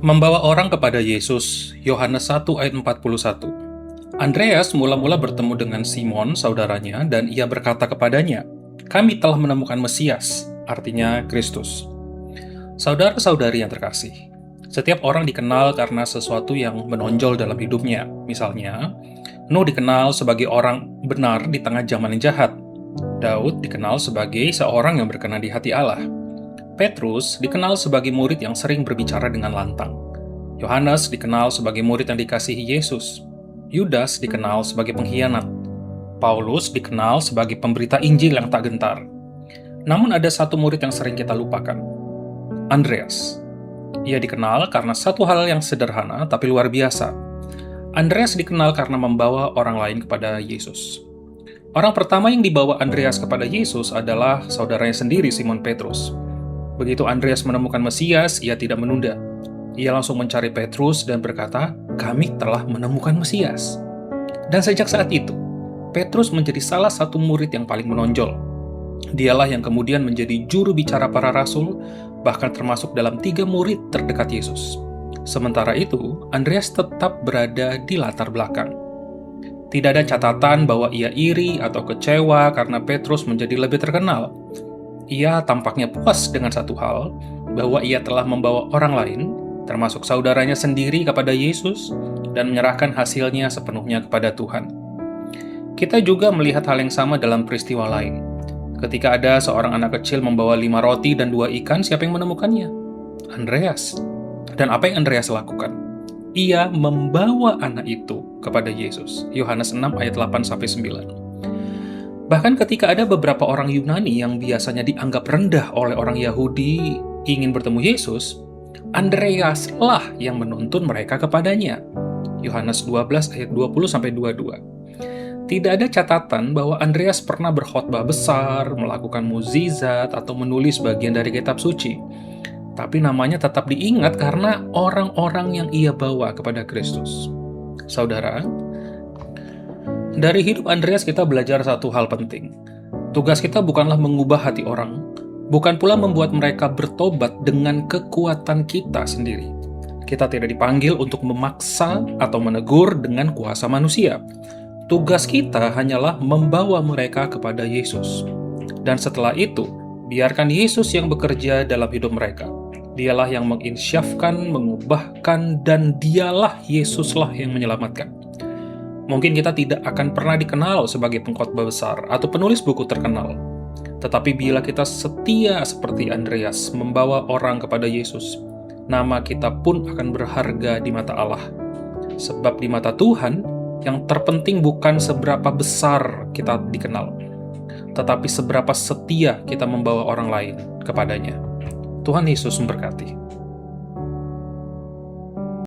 Membawa orang kepada Yesus, Yohanes 1 ayat 41. Andreas mula-mula bertemu dengan Simon, saudaranya, dan ia berkata kepadanya, "Kami telah menemukan Mesias," artinya Kristus. Saudara-saudari yang terkasih, setiap orang dikenal karena sesuatu yang menonjol dalam hidupnya. Misalnya, Nuh dikenal sebagai orang benar di tengah zaman yang jahat. Daud dikenal sebagai seorang yang berkenan di hati Allah. Petrus dikenal sebagai murid yang sering berbicara dengan lantang. Yohanes dikenal sebagai murid yang dikasihi Yesus. Yudas dikenal sebagai pengkhianat. Paulus dikenal sebagai pemberita Injil yang tak gentar. Namun ada satu murid yang sering kita lupakan, Andreas. Ia dikenal karena satu hal yang sederhana tapi luar biasa. Andreas dikenal karena membawa orang lain kepada Yesus. Orang pertama yang dibawa Andreas kepada Yesus adalah saudaranya sendiri, Simon Petrus. Begitu Andreas menemukan Mesias, ia tidak menunda. Ia langsung mencari Petrus dan berkata, "Kami telah menemukan Mesias." Dan sejak saat itu, Petrus menjadi salah satu murid yang paling menonjol. Dialah yang kemudian menjadi juru bicara para rasul, bahkan termasuk dalam 3 murid terdekat Yesus. Sementara itu, Andreas tetap berada di latar belakang. Tidak ada catatan bahwa ia iri atau kecewa karena Petrus menjadi lebih terkenal. Ia tampaknya puas dengan satu hal, bahwa ia telah membawa orang lain, termasuk saudaranya sendiri, kepada Yesus, dan menyerahkan hasilnya sepenuhnya kepada Tuhan. Kita juga melihat hal yang sama dalam peristiwa lain. Ketika ada seorang anak kecil membawa 5 roti dan 2 ikan, siapa yang menemukannya? Andreas. Dan apa yang Andreas lakukan? Ia membawa anak itu kepada Yesus. Yohanes 6 ayat 8-9. Bahkan ketika ada beberapa orang Yunani yang biasanya dianggap rendah oleh orang Yahudi ingin bertemu Yesus, Andreaslah yang menuntun mereka kepadanya. Yohanes 12 ayat 20-22. Tidak ada catatan bahwa Andreas pernah berkhotbah besar, melakukan mukjizat, atau menulis bagian dari kitab suci. Tapi namanya tetap diingat karena orang-orang yang ia bawa kepada Kristus. Saudara, dari hidup Andreas kita belajar satu hal penting. Tugas kita bukanlah mengubah hati orang, bukan pula membuat mereka bertobat dengan kekuatan kita sendiri. Kita tidak dipanggil untuk memaksa atau menegur dengan kuasa manusia. Tugas kita hanyalah membawa mereka kepada Yesus. Dan setelah itu, biarkan Yesus yang bekerja dalam hidup mereka. Dialah yang menginsyafkan, mengubahkan, dan dialah Yesuslah yang menyelamatkan. Mungkin kita tidak akan pernah dikenal sebagai pengkhotbah besar atau penulis buku terkenal. Tetapi bila kita setia seperti Andreas membawa orang kepada Yesus, nama kita pun akan berharga di mata Allah. Sebab di mata Tuhan, yang terpenting bukan seberapa besar kita dikenal, tetapi seberapa setia kita membawa orang lain kepadanya. Tuhan Yesus memberkati.